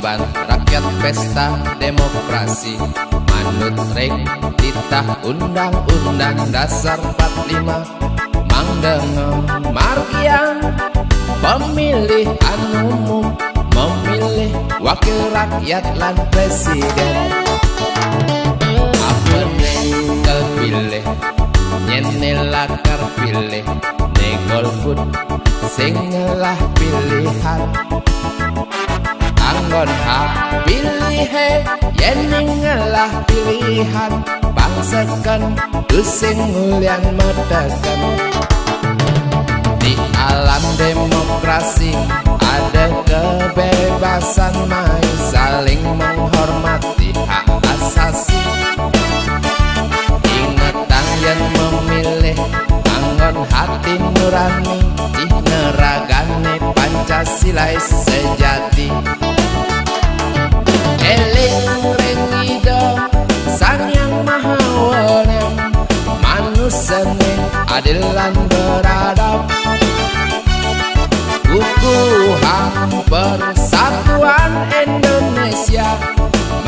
Saban rakyat pesta demokrasi manut rek titah undang-undang dasar 45 mangdengen margian pemilihan umum memilih wakil rakyat lan presiden. Apene kepilih nyene lakar pilih ne golput sing ngelah pilihan anggon hak pilih yen ngelah pilihan bangsakan tusing mulian medakan. Di alam demokrasi ada kebebasan main saling menghormati hak asasi. Ingatan yang memilih anggon hati nurani ih neragane Pancasila sejati. Eling rengido sang yang maha wenang manusane adilan beradab. Ukuhan persatuan Indonesia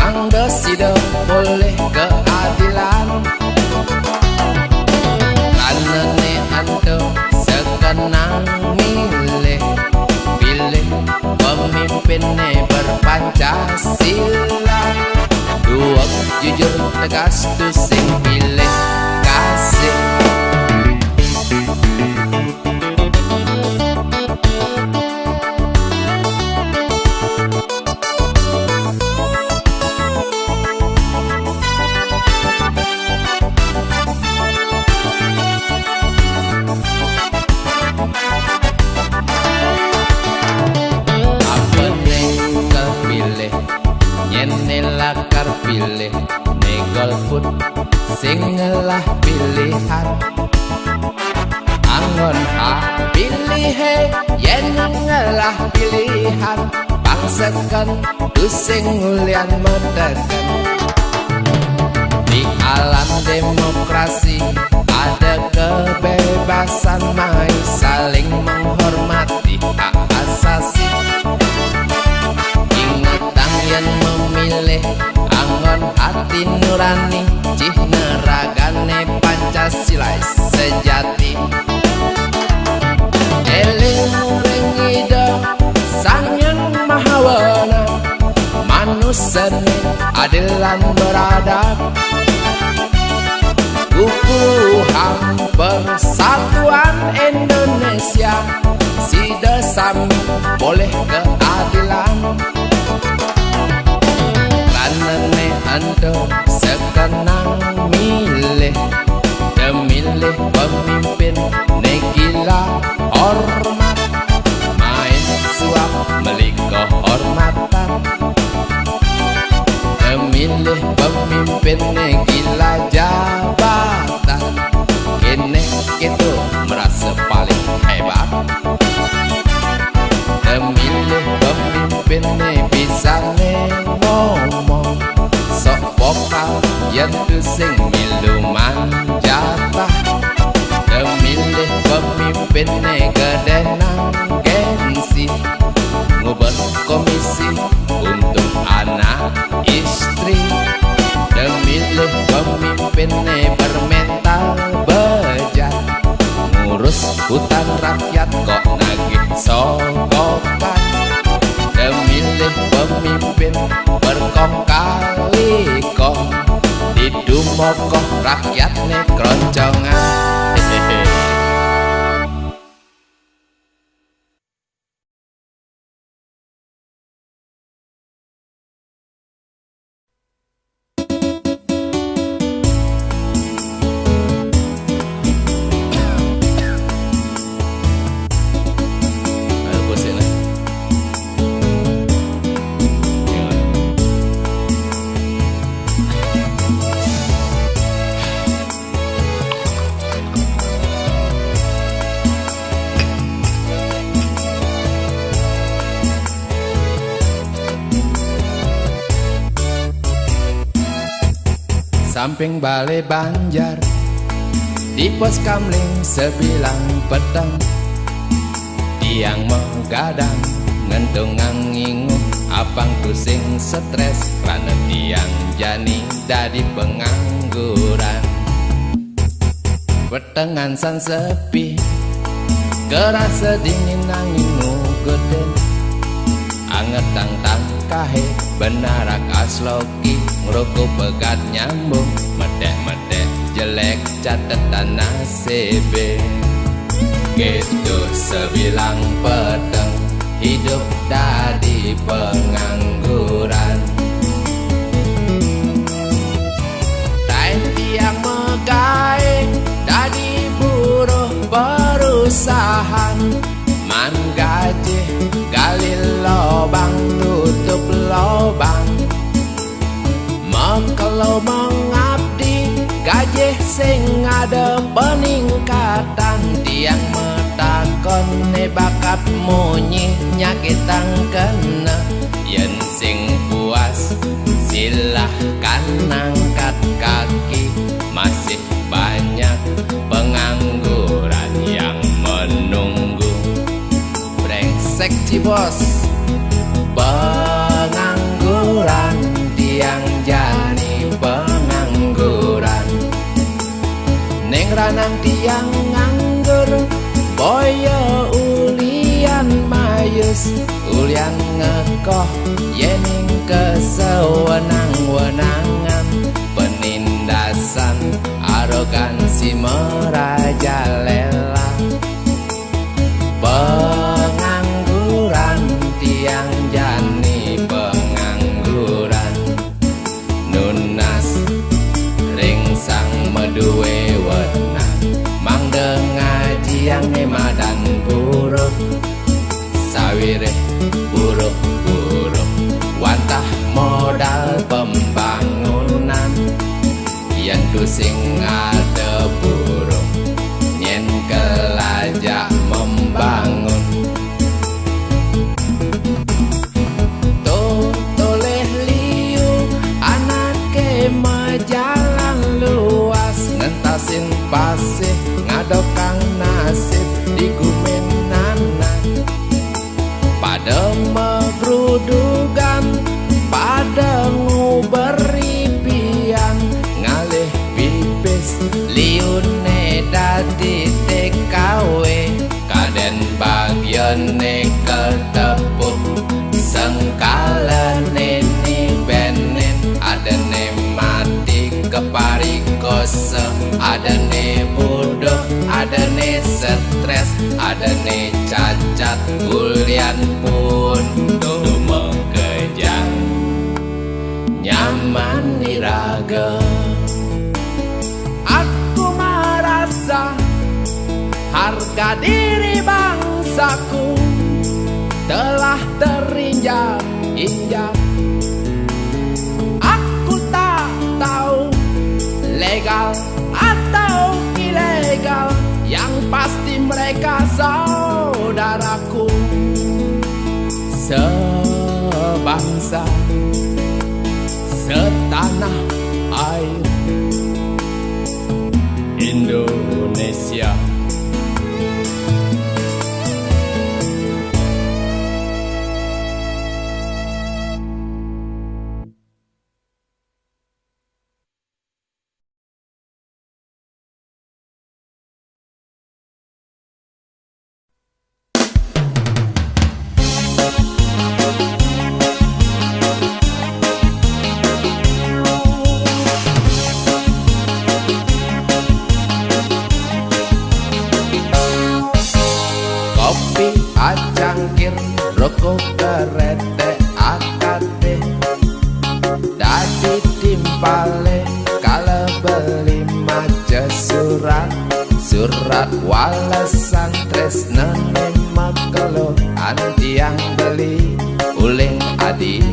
mangdesido boleh keadilan. Ranane anto sekenang milih pilih pemimpinnya berpancasila. Dua jujur tegas tu sing pilih kasih. Lakar pilih ne golput sing ngelah pilihan anggon hak pilih yen ngelah pilihan bangsakan tusing mulian medakan. Di alam demokrasi ada kebebasan main saling menghormati hak asasi. Ingatan yang memilih anggon hati nurani cih neragane Pancasila sejati. Eling rengido sang yang maha wenang manusane adilan beradab. Ukuhan persatuan Indonesia sida sami boleh keadilan. Ranane anto sekenang milih demilih pemimpin negila hormat main suap meliko hormatan. Demilih pemimpin negila jabatan kene gitu merasa paling hebat. Demilih pemimpin bisa ngomong sok vokal yang tusing milu manjatah. Demilih pemimpin gedenang gengsi ngubah komisi untuk anak istri. Demilih pemimpin bermental bejat ngurus hutan rakyat kok nagih sogokan. Demilih pemimpin berkong kali kong didumokoh rakyatnya keroncongan. Hehehe. Samping balai Banjar di pos kamling sebilang pedang tiang menggadang ngentung nginguh Abang pusing stres karena tiang jani dari pengangguran. Pertengahan san sepi, kerasa dingin angin ngugeden. Anget tang kahe benarak asloki, ngerokok pegat nyambung, medek jelek catatan nasib. Gitu sebilang pedang, hidup dari pengangguran. Lain tiang megai dari buruh perusahaan. Man gaji gali lobang tutup lobang. Kalau mengabdi gaji sing ada peningkatan. Tiang metakon bakat munyi nyakitang kena. Yen sing puas silahkan angkat kaki. Masih banyak pengangguran yang menunggu. Brengsek Cibos, pengangguran, tiang jani pengangguran. Neng ranang tiang nganggur, boyo ulian mayus, ulian ngekoh, yening kesewenang-wenangan. Penindasan, arogansi merajalela. Pengangguran, tiang jani pengangguran. Nunas, ringsang meduwe wenang. Mang dengaji yang madan buruk. Sawire buruk-buruk, wantah modal pembangunan. Yang tusing ada buruk, nyen kelajak membangun. Toleh liu, anake majalan luas. Ngentasin pasih, ngadokang nasib di gumenanan. Pada megrudugan, pada nguberi pian. Ngalih pipis, liune dadi TKW. Kaden bagian nekel tepuk, sengkalane ni benen. Ada ne mati keparikose, ada ne bodoh, ada ne stres, ada ne cacat kulian pun tuh mengejang. Nyaman diraga, aku merasa harga diri bangsaku telah terinjak-injak. Aku tak tahu legal atau ilegal, yang pasti mereka saudaraku sebangsa, setanah air Indonesia. Acangkir rokok kerete akate dadi timpale kala beli maca surat walesan tresnane makelo antiang beli uling adi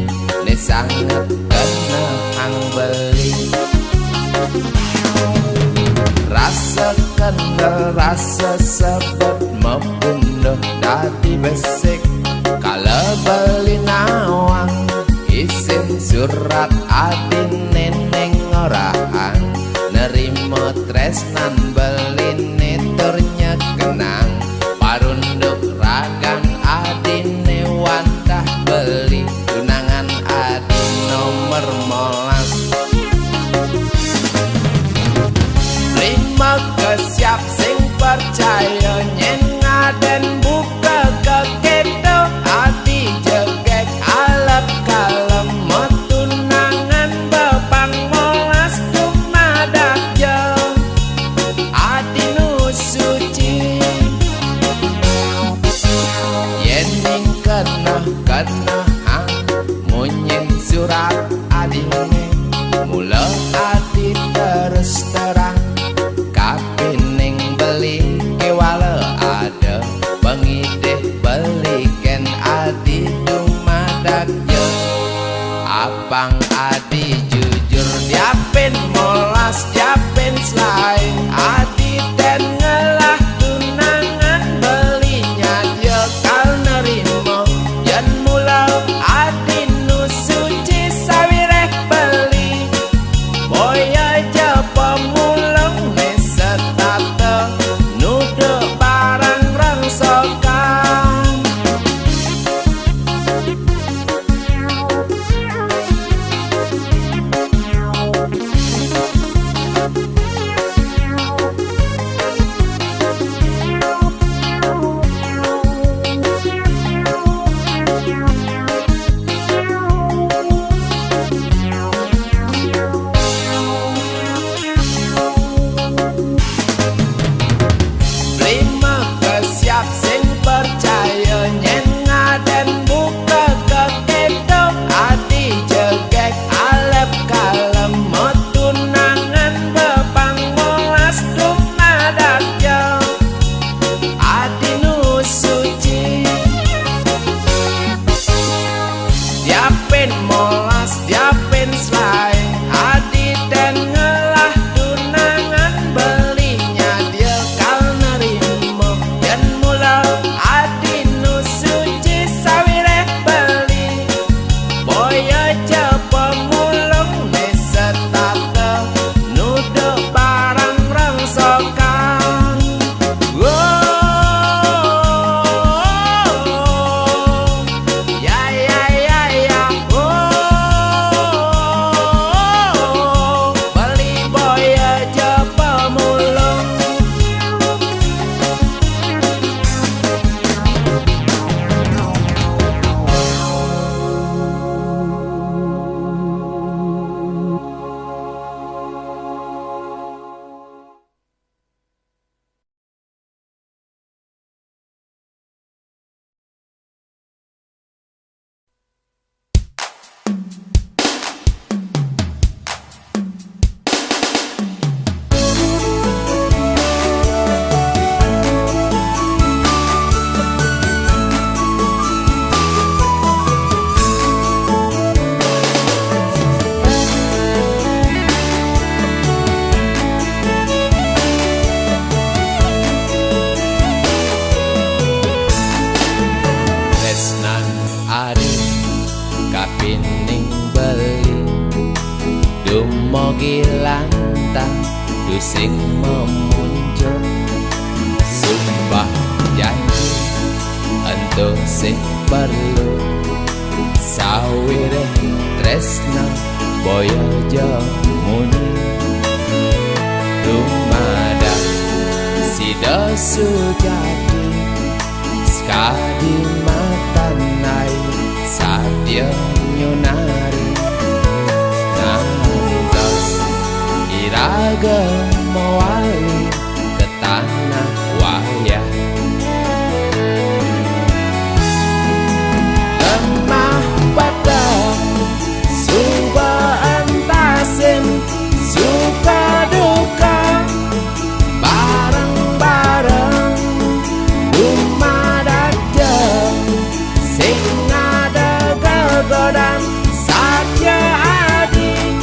ne sanget kena hang beli. Rasa kenal rasa sebab membunuh dadi besik. Kalau beli nawang isin surat adin neneng orahan. Nerimo tresnan beli neturnya kenang. Parunduk ragan adin wantah beli. molas. Lima kesiap sing percaya nyen ngaden buka kekedo ati jegek alep kalem tunangan bepang molas kumadak jeng ati nu suci yen ning kena munyin surat adine mula ati terus terang kapining beli kewala ada pengideh beliken adi dumadak je apang adi jujur diapin molas diapin selain adi dan ngelah tunangan belinya dia kal nerimo yen mula adi nu suci sawireh beli boya aja pemulung nesatata nude barang rangsokan diapin molas diapin selai adi dan ngelah tunangan belinya dia kal nerimo dan mula adi nu suci sawireh beli boya aja pemulung nesatata nude barang rangsokan kapining beli dumugi lantang dusing memuncul sumpah janji ento sing perlu sawireh tresna boyo muni dumadak sida sujati skadi matanai sadya nyunari nantos iraga mawali ke tanah wayah lemah padang suba entasin suka duka bareng-bareng dumadak jeng sing godam saja adi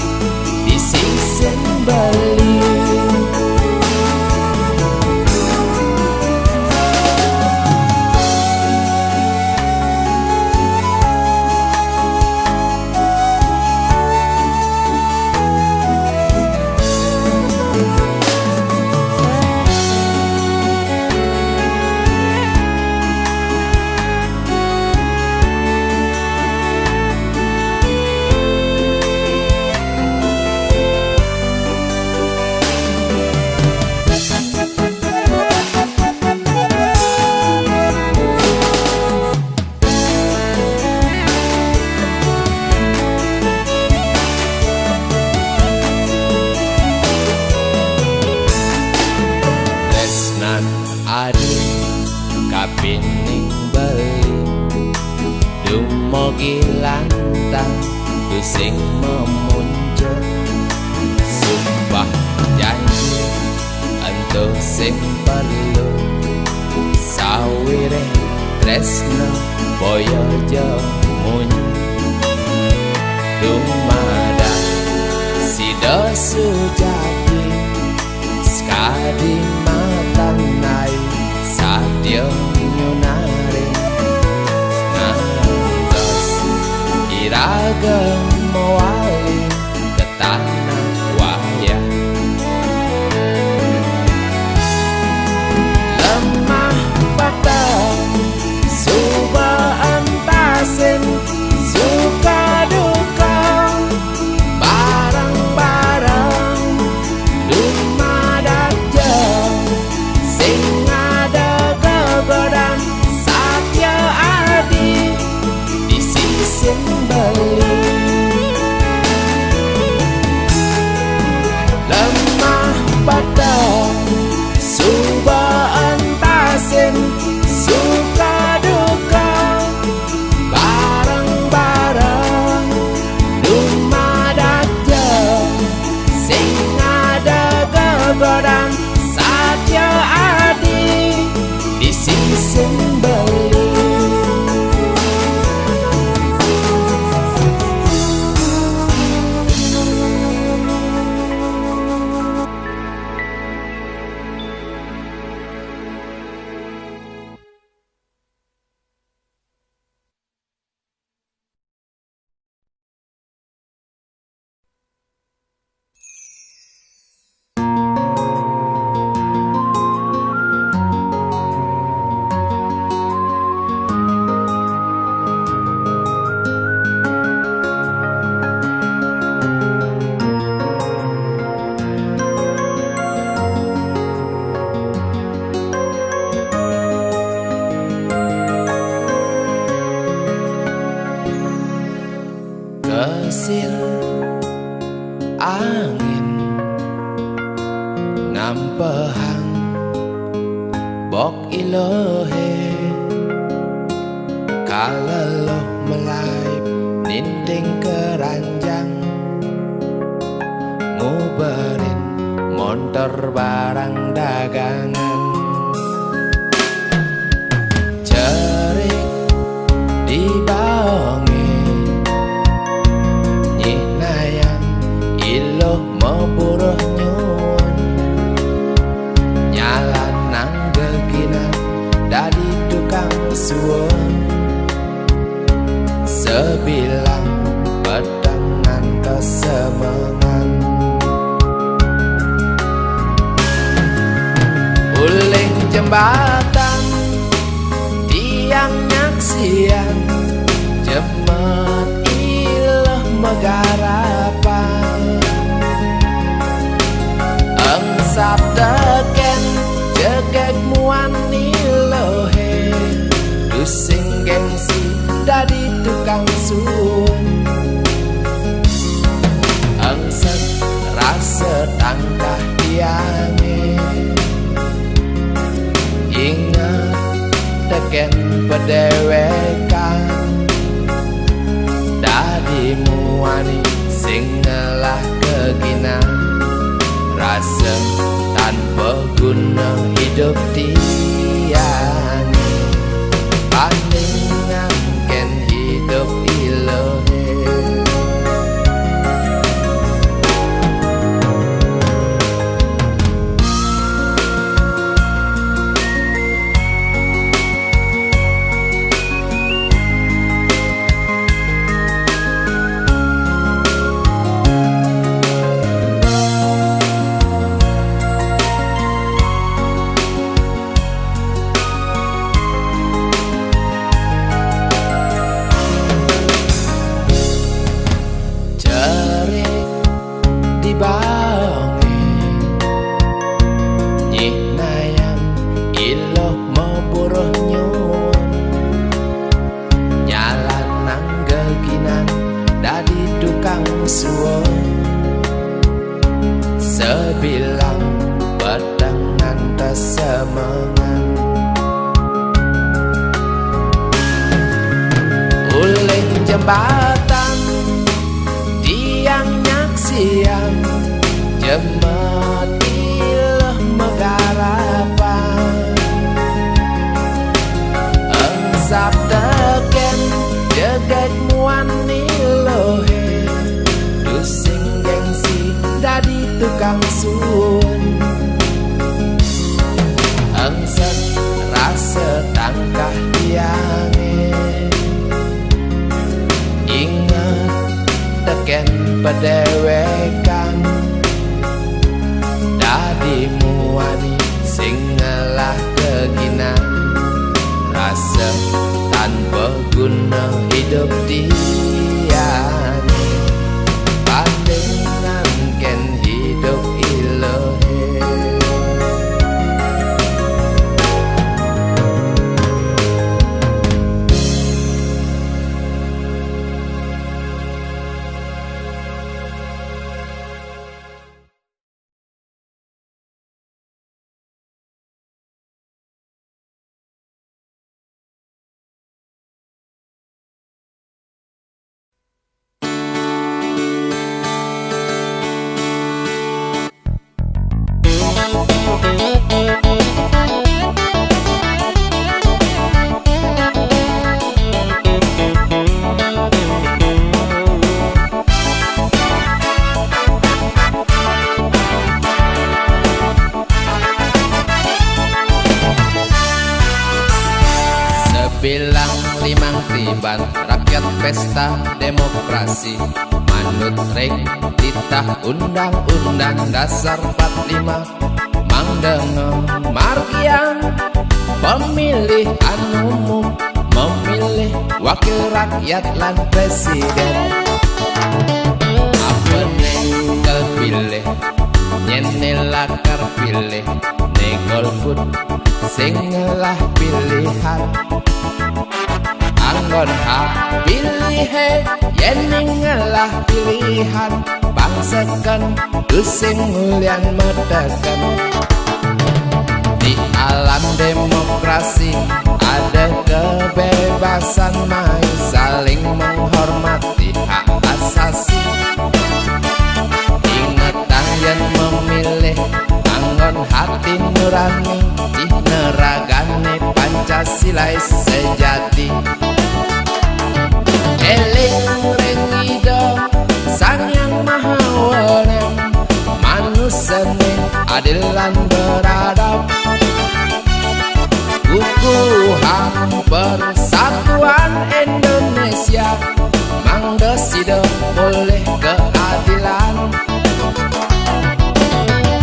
di sisen beli sing memuncul sumpah janji ento sing perlu sawire tresno boyojo munyi dumada sida sujati skadi matanai sadya nyunare ngantos iraga mawali ke tanah wayang lemah patah subaan tasen suka duka barang-barang dumadak jauh sing ada kegodaan satya adi di sisin beli lemah patah subaan tasen suka duka barang-barang dumadak jauh sing ada kegodaan satya adi di sisin beli kesil angin ngampehang bok ilohe kalaloh melaip ninding keranjang nguberin montor barang dagangan cerik di baonge iloh meburuh nyuwun nyalan nang geginan dadi tukang suwun sebilang pedang ngantos semengan uling jembatan tiang nyaksian jemet iloh megarapan sabdeken jegek muan nilohe dusing gengsi dadi tukang sun angset rasa tangkah tiange ingat teken pedewekan dadi muani sing ngelah keginan rasa tanpa guna hidup tiani bandingan ken hidup ilohe sebilang badangan tesemangan uling jembatan Dematilah megarapan Engsap teken jeget muani lohe Dusing gengsi dadi tukang suun Engsek rasa tangkah tiange Ingat teken pedewekan Dadi muani sing ngalah keginan Rasa tanpa guna hidup tiani Pandangan ken hidup ilohe Bilang limang tiban rakyat pesta demokrasi manut rek titah undang-undang dasar 45 mangdengo margian pemilih umum memilih wakil rakyat lan presiden apa nengkel pilih nyenel lakar pilih negol pun sing lah pilihan Anggon hak pilih yening lah pilihan bangsakan dusing mulian medakan Di alam demokrasi ada kebebasan mai saling menghormati hak asasi Ingatan yang memilih anggon hati nurani di neragane Pancasila sejati Eling rengido sang yang maha wenang manusane adil lan beradab Kukuhan persatuan Indonesia mangdesido boleh keadilan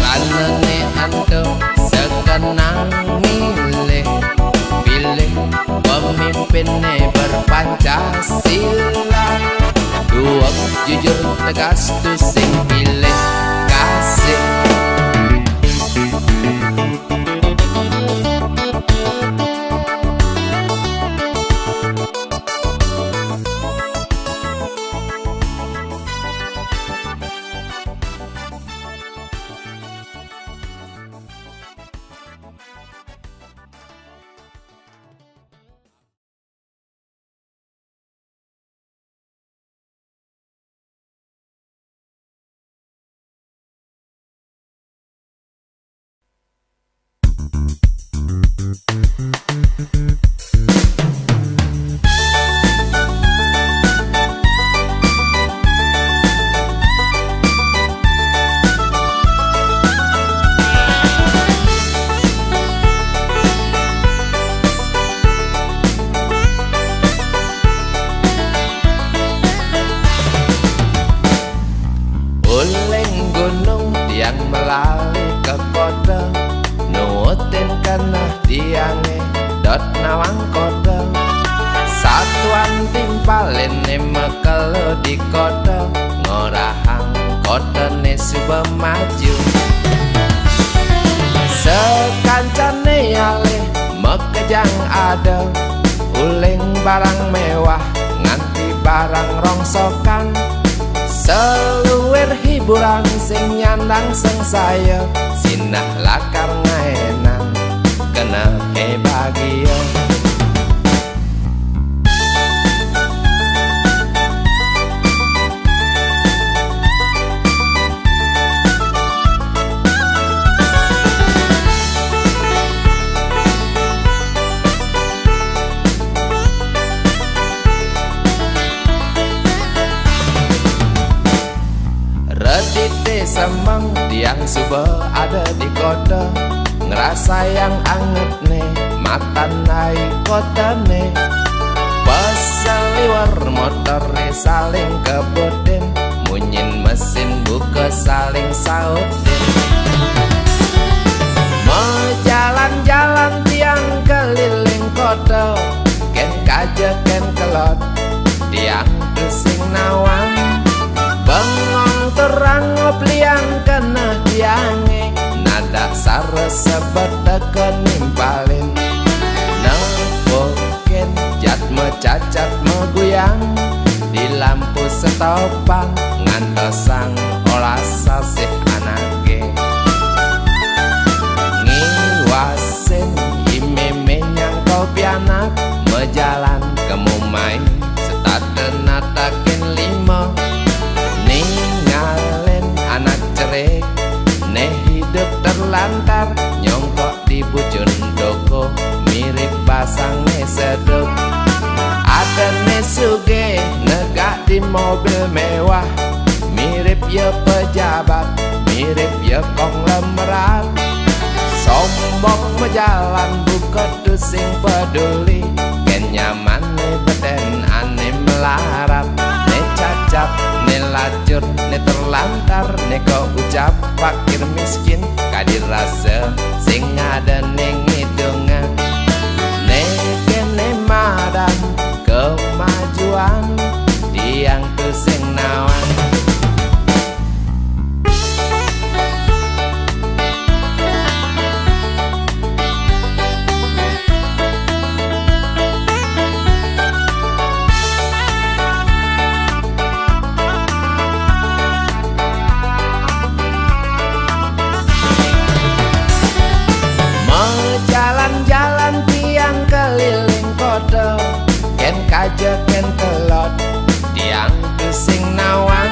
Kanane anto sekenang milih pilih pemimpinnya berpancasila Duak jujur tegas tu sing pilih kasih dot nawang kode satuan timpalen mekelo di kode ngorahang kode ne suba maju sekancane ale mekejang ada uling barang mewah nganti barang rongsokan seluwer hiburan sing nyandang sengsaya sinah lakar ngaenan kena bahagia Setitik semeng tiang subuh ada di kota, ngerasa yang anget nih mata naik kota nih. Peseliwer motor saling kebutin, munyin mesin buka saling sautin. Mau jalan-jalan tiang keliling kota, ken kaje ken kelot tiang pusing nawang. Bengong terang ngopliang kena tiange, nada sare sebet teken nimpalin. Nempokin jat mecacat meguyang, di lampu setopan ngantosang olas sasih anake. Ngiwasin imeme nyangkau pianak, mejalan ke mumai setaten natakin lima. Ninggalin anak cerik, ne hidup terlantar, nyongkok di bujun doko, mirip pasang ne seduk. Ada ne suge, negak di mobil mewah, mirip ya pejabat, mirip ya konglomerat. Sombong mejalan buka tusing peduli, ken nyaman ne beden ane melarat. Ne cacat, ne lacur, ne terlantar, ne kau ucap fakir miskin, kadir rasa sing ada ning hidungan. Ne kene madan kemajuan, tiang tusing nawan. Jalan-jalan tiang keliling kota, ken kaje ken kelot tiang pusing nawang.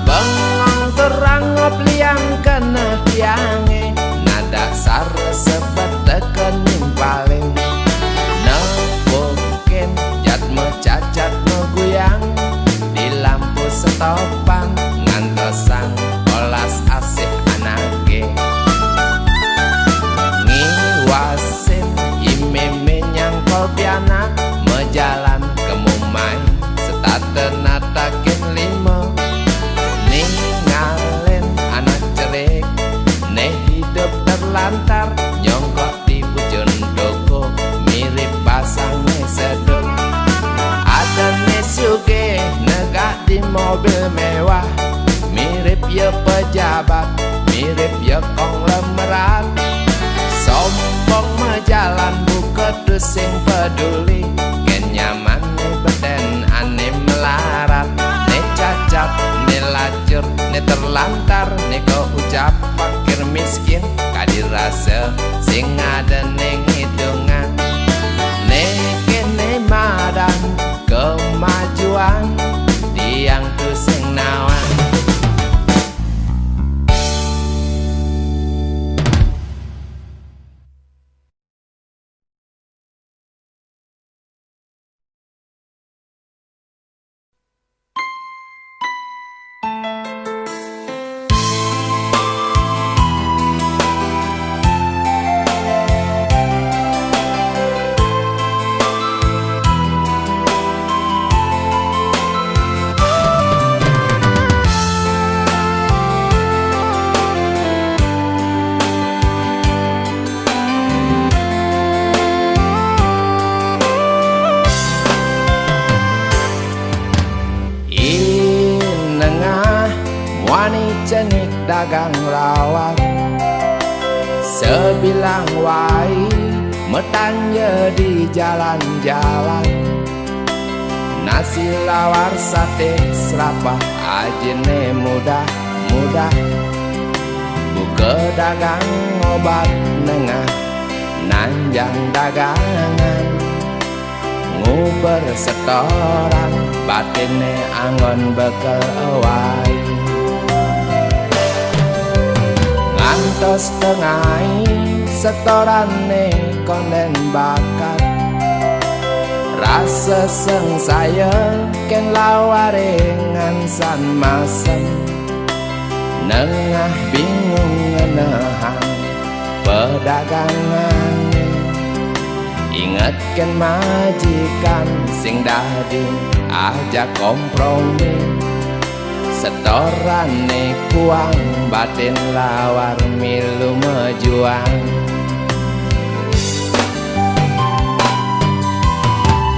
Bengong terang ngopliang kena tiange, nada sare sebet teken nimpalin. Nempokin jat mecacat meguyang, di lampu setopan ngantosang olas asih anake. Wasin imeme nyangkol pianak, mejalan ke mumai setaten natakin lima. Ninggalin anak cerik, ne hidup terlantar, nyongkok di bujun doko, mirip pasang ne seduk. Ada ne suge, negak di mobil mewah, mirip ya pejabat, mirip ya konglomerat. Sombong mejalan buka tusing peduli, ken nyaman ne beden ane melarat. Ne cacat, ne lacur, ne terlantar, ne kau ucap fakir miskin, kadir rasa sing ada ning hidungan. Ne kene madan kemajuan, tiang tusing nawan. Wani cenik dagang lawak, sebilang wai metanya di jalan-jalan. Nasi lawar sate serapah ajine mudah-mudah, buka dagang obat nengah nanjang dagangan. Nguber setoran batine angon bekel awai, ngantos tengai setorane konden bakat. Rasa sengsaya ken laware ngansan masem, nengah bingung ngenehang pedagangan. Ingatkan majikan sing dadi ajak kompromi, setorane kuang batin lawar milu mejuang.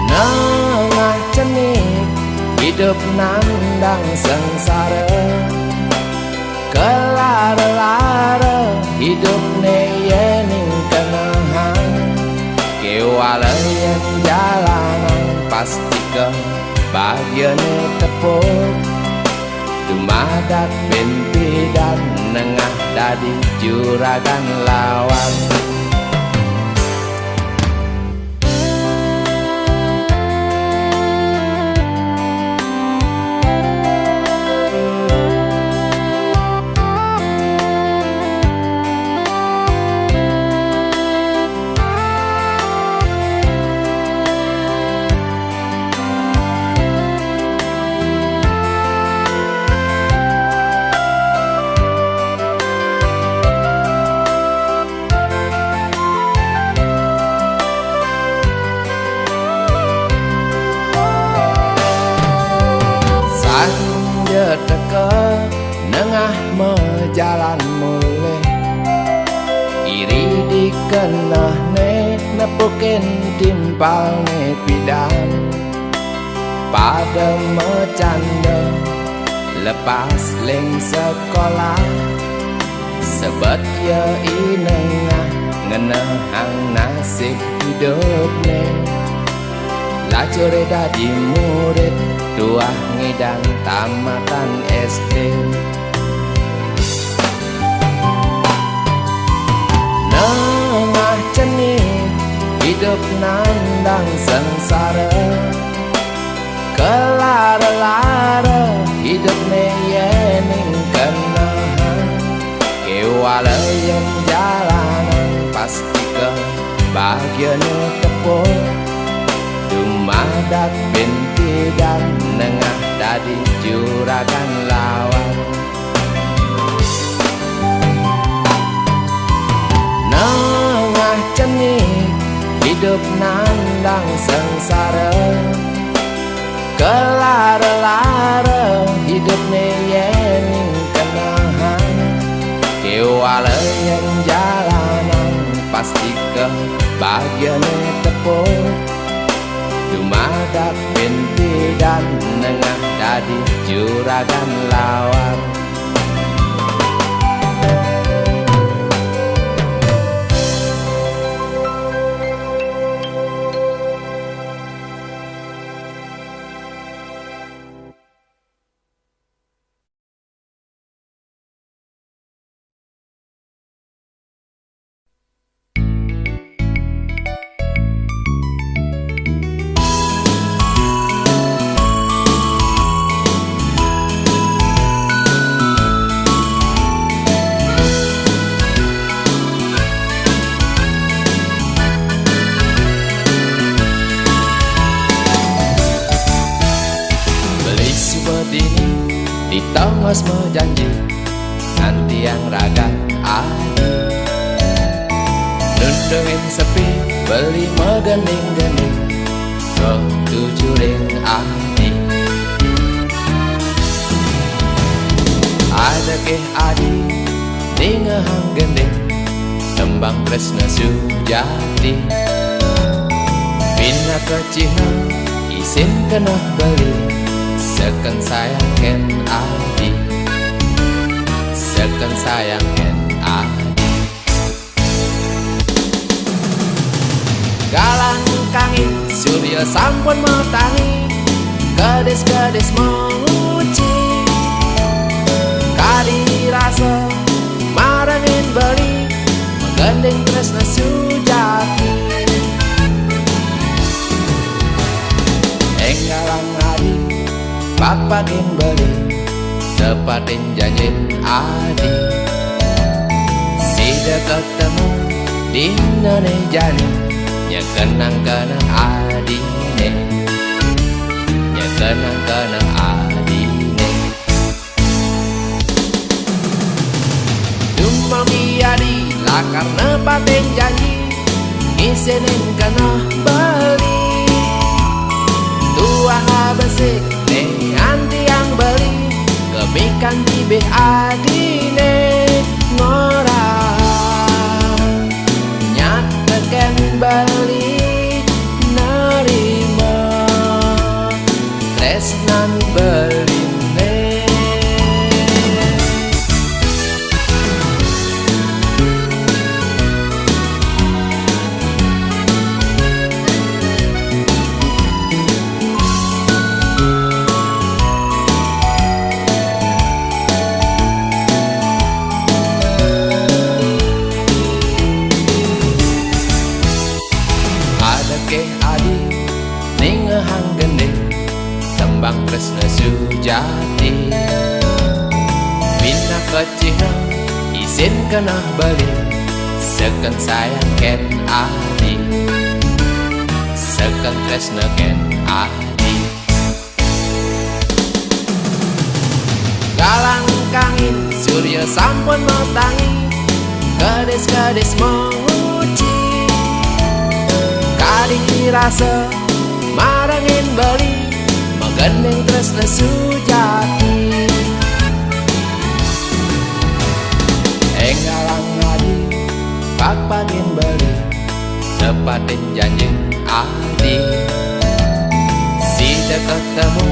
Nengah cenik hidup nandang sengsara, kelara-lara hidup neyening kenahang. Kewalayan jalanan pasti ke bagiannya tepuk, dumadak binti dan nengah dadi juragan lawan. Teka nengah mejalan mulai, iri dikenah ne nepukin timpal ne pidan. Pada mecanda lepas leng sekolah, sebet ya inengah ngenehang nasib hidup ne. Lacur dadi murid tuah ngidang tamatan SD. Nengah cenik hidup nandang sengsara, kelara-lara hidup neyening kenahan. Kewalayan jalanan pasti ke bagiannya tepuk, dumadak binti dan nengah dadi juragan lawan. Nengah cenik hidup nandang sengsara, kelara-lara hidup neyening kenahan. Kewalayan jalanan pasti ke bagiannya tepuk, dumadak binti dan nengah dadi juragan lawan. Ditongos menjanji nanti yang ragan adi, nundungin sepi beli megending-gending ke tujuring adi. Ada keh adi ningehang gending tembang tresna sujati, pina ke Cina isin kenah beli, seken sayang ken adi, seken sayang ken adi. Galang kangi surya sampun metangi, gadis-gadis menguci, kadi rasa marangin beli menggandeng tresna sujati. Enggalang adi bapakin beli tepatin janjin adi, sida ketemu di nane jani nyekenang-kenang adine, nyekenang-kenang adine. Dumugi adi lakar nepatin janji ngisinin kena beli tua habesik dengan tiang beli kemikan tibih adine ngorang nyateken beli nerima tresnan beline. Ningehang gending tembang tresna sujati bina kecihna izin kena beli seken sayang ken adi seken tresna ken adi galang kangin surya sampun matangi gadis-gadis menguci kadi rasa marangin beli magendeng tresna sujati enggalang adi pakpatin beli nepatin janji adi sida ketemu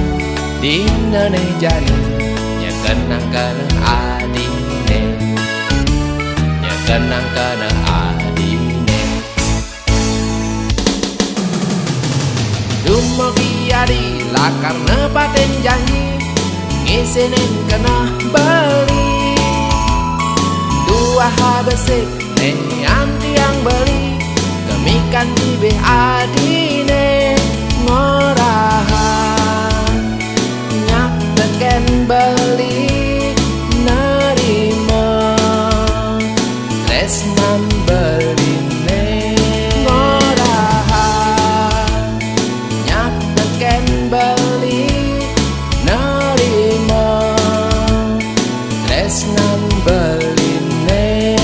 dina ne jani nya kenang kana adine nya kenang kana adine. Dumugi adi lakar nepatin janji ngisinin kena beli dua habesik dengan tiang beli kemikan tibih adine ngorahan nyateken beli nerima tresnan beline ngorahan nyateken beli nerima tresnan beline.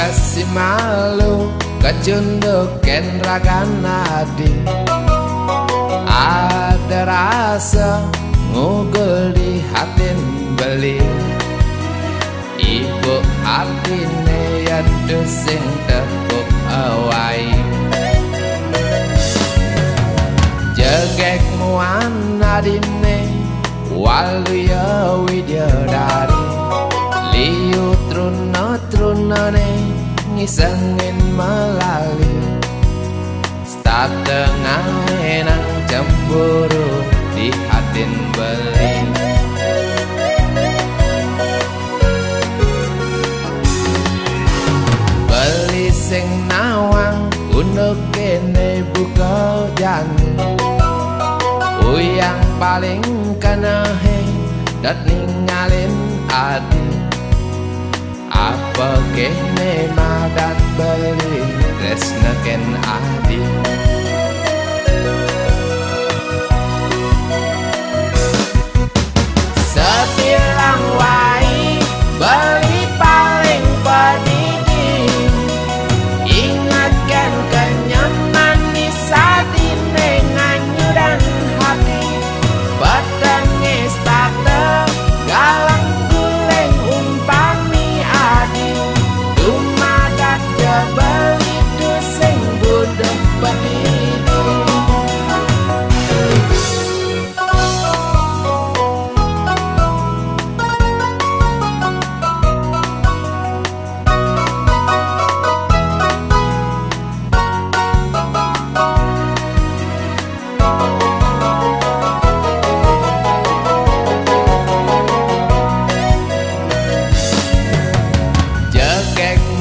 Si malu kecunduken raganadi ada rasa ngugul di hatin beli ibu artine yaitu sing tepuk awai jegek muan adine waluya widyadari liu trunane ngisengin melali start tengah enang cemburu di hatin beli beli sing nawang unduk kene buka jani uyang paling kenehe dat ningalin adi apa kene madat beli tresna ken adi setilang wai beli paling pedidi ingatkan kenyaman di sadine nganyudan hati batangis tak galang guleng umpami dumadak jabal itu sing budak badi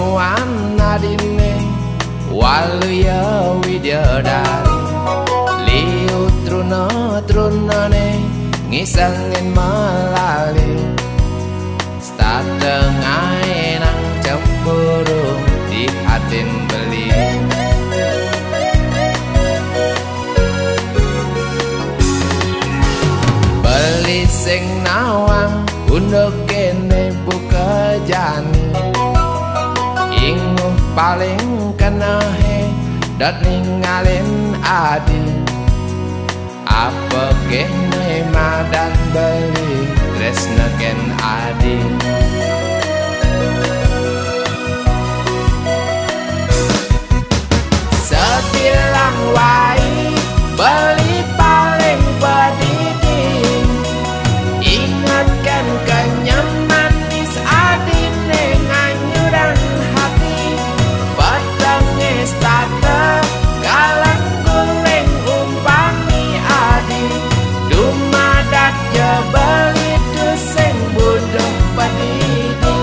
pertemuan adine waluya widodari liu truna-trunane ngisengin melali setengah nang cemburu di hatin beli beli sing nawang unduk kene buka jani inguh paling kenahe dat ninggalin adi apa kene madan beli tresna ken adi setilang wai beli paling bedidi ingatkan kenyam manis adine nganyuran hati petenge starter galang guling umpami adi dumadak je beli tusing buduh bedidi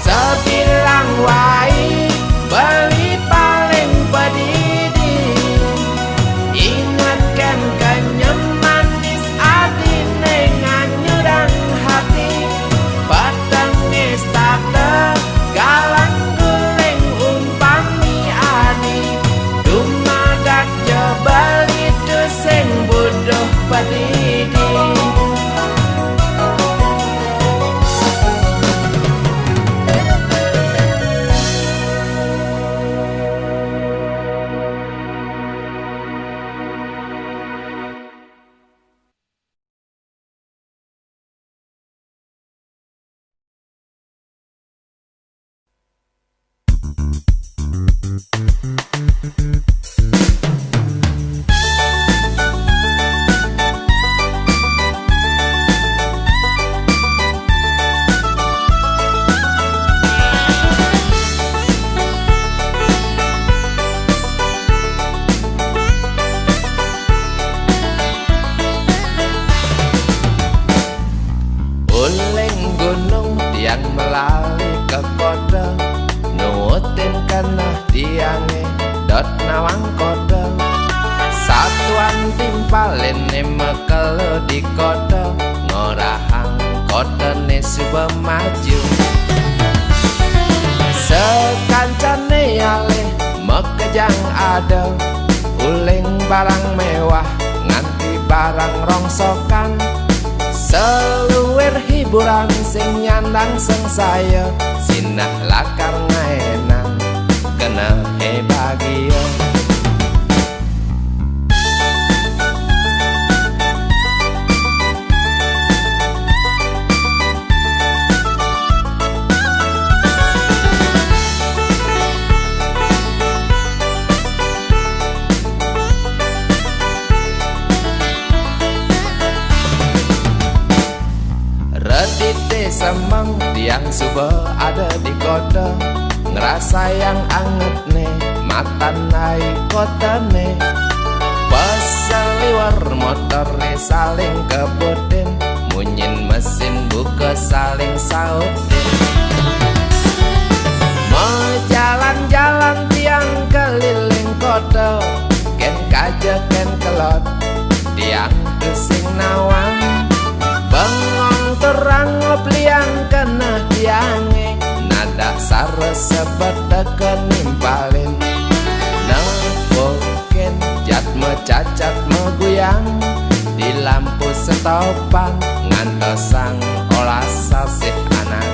sebilang wai beli paling bedidi ingatkan kenyam manis adine nganyuran hati petenge starter galang guling umpami adi dumadak je beli tusing buduh bedidi uling gunung tiang melali ke kota nuutin kanah tiange dot nawang kota satuan timpalin mekelo di kota ngorahang kota ne suba maju sekancane ale mekejang ada uling barang mewah nganti barang rongsokan seluwer hiburan sing nyandang sengsaya sinah lakar ngaenang kena bahagia Redite semang tiang suba ada di kota ngerasa yang anget nih mata naik kota nih peseliwar motor nih saling kebutin munyin mesin buka saling sautin mau jalan-jalan tiang keliling kota ken kaja ken kelot tiang pusing nawang bengong terang ngopliang kena tiange nada sare sebet kenimpalin nangkoken jat mecacat meguyang di lampu setopan ngantosang olah sasih anak